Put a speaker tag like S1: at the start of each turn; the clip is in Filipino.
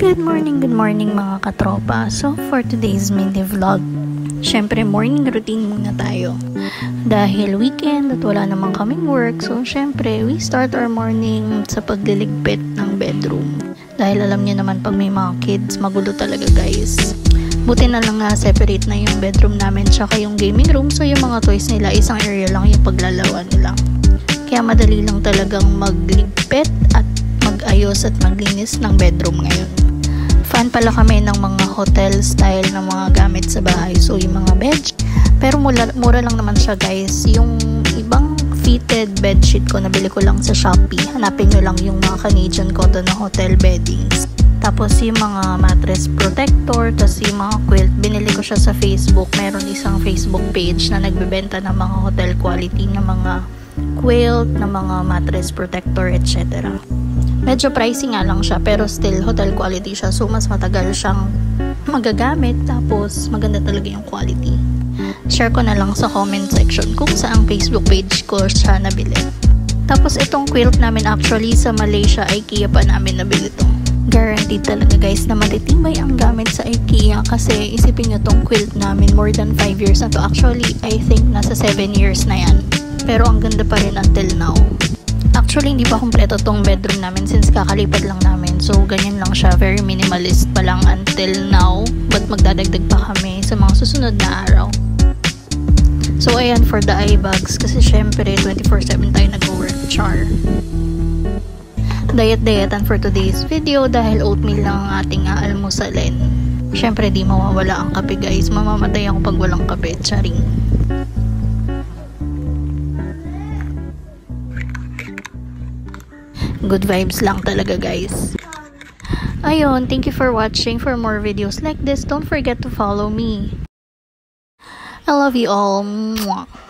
S1: Good morning mga katropa. So for today's mini vlog, syempre morning routine muna tayo. Dahil weekend at wala namang kaming work, so syempre we start our morning sa pagliligpit ng bedroom. Dahil alam niyo naman pag may mga kids, magulo talaga guys. Buti na lang nga separate na yung bedroom namin tsaka yung gaming room, so yung mga toys nila isang area lang yung paglalawan nila. Kaya madali lang talagang magligpit at mag-ayos at maglinis ng bedroom ngayon. Fan pala kami ng mga hotel style ng mga gamit sa bahay. So yung mga bed, pero mura lang naman siya guys. Yung ibang fitted bedsheet ko, nabili ko lang sa Shopee. Hanapin nyo lang yung mga Canadian cotton na hotel beddings. Tapos yung mga mattress protector, tapos yung mga quilt, binili ko siya sa Facebook. Meron isang Facebook page na nagbebenta ng mga hotel quality na mga quilt, na mga mattress protector, etc. Medyo pricey nga lang siya, pero still hotel quality siya, so mas matagal siyang magagamit, tapos maganda talaga yung quality. Share ko na lang sa comment section kung saang Facebook page ko siya nabili. Tapos itong quilt namin actually sa Malaysia, IKEA pa namin nabili to. Guaranteed talaga guys na matitibay ang gamit sa IKEA, kasi isipin nyo tong quilt namin more than 5 years na to. Actually, I think nasa 7 years na yan, pero ang ganda pa rin until now. Actually, hindi pa kompleto tong bedroom namin since kakalipat lang namin. So, ganyan lang siya. Very minimalist pa lang until now. But magdadagdag pa kami sa mga susunod na araw. So, ayan for the eye bags. Kasi syempre, 24/7 tayo nag-work. Char. Diet-dieten for today's video dahil oatmeal lang ang ating aalmusalin. Syempre, di mawawala ang kape guys. Mamamatay ako pag walang kape. Charing. Good vibes lang talaga guys. Ayun, thank you for watching. For more videos like this, don't forget to follow me. I love you all. Mwah.